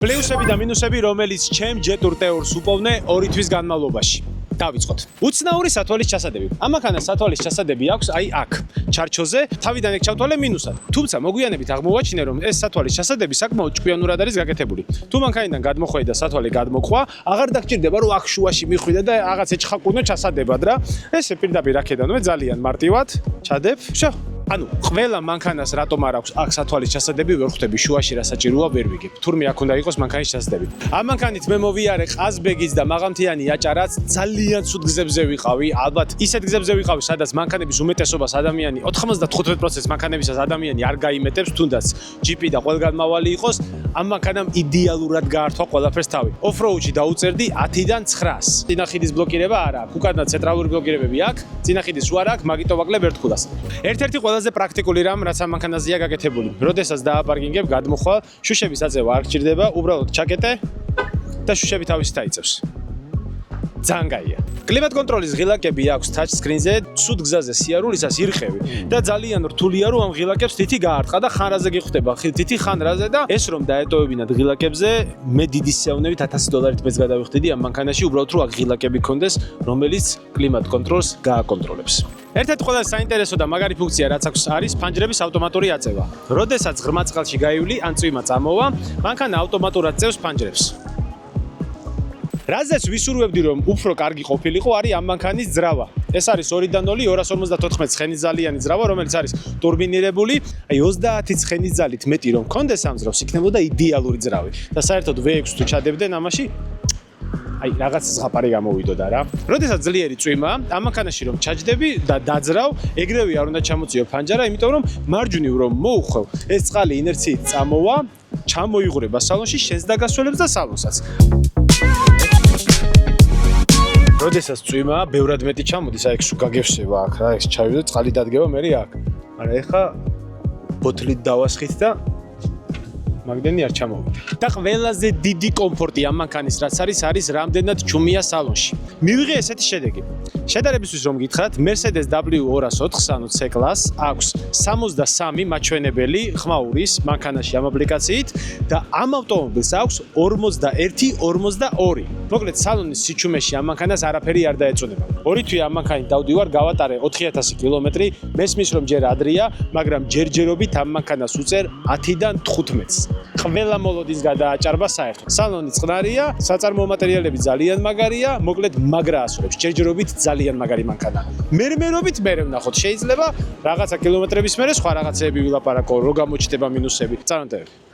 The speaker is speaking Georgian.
პლუსები და მინუსები, რომელიც ჩემ ჯეტურ ტეორს უპოვნე 2 თვის განმავლობაში. დავიწყოთ. უცნაური სათვალის ჩასადები. ამახანა სათვალის ჩასადები აქვს აი აქ, ჩარჩოზე, თავიდან ეგ ჩავთვალე მინუსად. თუმცა მოგვიანებით აღმოვაჩინე, რომ ეს სათვალის ჩასადები საკმაოდ ჭკვიანურად არის გაკეთებული. თუ მანქანიდან გადმოხვედი და სათვალე გადმოყვა, აღარ დაგჭირდება რომ აქ შუაში მიხვიდე და რაღაც ეჩხაკუნო ჩასადებად რა. ესე პირდაპირ აქედანვე ძალიან მარტივად ჩადებ. შო ანუ ყველა მანქანას რატომ არ აქვს აქ სათვალის ჩასადები ვერ ხვდები შუაში რა საჭიროა ვერ ვიგებ. თურმე აქ უნდა იყოს მანქანის ჩასადები. ამ მანქანით მე მოვიარე ყაზბეგის და მაღალმთიანი აჭარაც ძალიან ცუდ გზებზე ვიყავი. ალბათ ისეთ გზებზე ვიყავი, სადაც მანქანების უმეტესობას ადამიანი 95% მანქანებისას ადამიანი არ გაიმეტებს, თუნდაც ჯიპი და ყველგანმავალი იყოს. ამ მანქანამ იდეალურად გაართვა ყველაფერს თავი. ოფროუდში დაუწერდი 10-დან 900-ს. წინახიდის ბლოკირება არ აქვს. უკანა ცენტრალური ბლოკირებები აქვს, წინახიდის უარ აქვს, მაგიტო ვაკლებ ერთქულას. ერთ-ერთი ყველაზე პრაქტიკული რამ, რაც ამ მანქანაზეა გაკეთებული. როდესაც დააპარკინგებ, გადმოხვალ, შუშების აწევა არ გჭირდება, უბრალოდ ჩაკეტე და შუშები თავისით აიწევს. ძალიან კაია. კლიმატ კონტროლის ღილაკები აქვს touch screen-ზე, ცუდ გზაზე სიარულისას ირყევი და ძალიან რთულია რომ ამ ღილაკებს თითი გაარტყა და ხანრაზე გიხვდება, თითი ხანრაზე და ეს რომ დაეტოვებინათ ღილაკებზე, მე დიდი სიავნებით $1000 მეც გადავიხდიდი ამ მანქანაში, უბრალოდ რომ აქ ღილაკები კონდეს, რომელიც კლიმატ კონტროლს გააკონტროლებს. ერთ-ერთი ყველაზე საინტერესო და მაგარი ფუნქცია, რაც აქვს, არის ფანჯრების ავტომატური აწევა. როდესაც ღრმა წყალში გაივლი, ან წვიმა წამოვა, მანქანა ავტომატურად წევს ფანჯრებს. რაზეც ვისურვებდი რომ უფრო კარგი ყოფილიყო, არის ამ მანქანის ძრავა. ეს არის 2-დან 0 254 ცხენისძალიანი ძრავა, რომელიც არის ტურბინირებული. აი 30 ცხენის ძალით მეტი რომ კონდეს ამ ძრავს, იქნებოდა იდეალური ძრავი. და საერთოდ V6 თუ ჩადებდნენ ამაში, აი რაღაც ზღაპარი გამოვიდოდა რა. როდესაც ძლიერი წვიმა, ამ მანქანაში რომ ჩაჯდები და დაძრავ, ეგრევე არ უნდა ჩამოწიო ფანჯარა, იმიტომ რომ მარჯვნივ რომ მოუხვევ, ეს წყალი ინერციით წამოვა, ჩამოიღრება სალონში, შენს დაგასვენებს და სალონსაც. როდესაც წვიმა, ბევრად მეტი ჩამოდის, აი ეს გაგევსება აქ რა, ეს ჩავიდე, წყალი დადგება მე აქ. არა, ეხა ბოთლით დავასხით და მაგდენი არ ჩამოვიდა. და ყველაზე დიდი კომფორტი ამ მანქანის რაც არის რამდენად ჩუმია სალონში. მივიღე ესეთი შედეგი. შედარებისთვის რომ გითხრათ, Mercedes W204, ანუ C-Class აქვს 63 მაჩვენებელი ხმაურის მანქანაში ამ აპლიკაციით და ამ ავტომობილს აქვს 41-42. მოკლედ სალონის სიჩუმეში ამ მანქანას არაფერი არ დაეწონება. 2 თვე ამ მანქანით დავდივარ, გავატარე 4000 კილომეტრი, მესმის რომ ჯერ ადრია, მაგრამ ჯერჯერობით ამ მანქანას უწერ 10-დან 15-ს. ყველა მოლოდის გადააჭარბა საერთოდ. სალონი წყნარია, საწარმოო მატერიალები ძალიან მაგარია, მოკლედ მაგრა ასრულებს. ჯერჯერობით ძალიან მაგარი მანქანა. მერმერობით მერე ვნახოთ, შეიძლება რაღაცა კილომეტრების მერე სხვა რაღაცეები ვილაპარაკო, რო გამოჩნდება მინუსები. წარმატებები.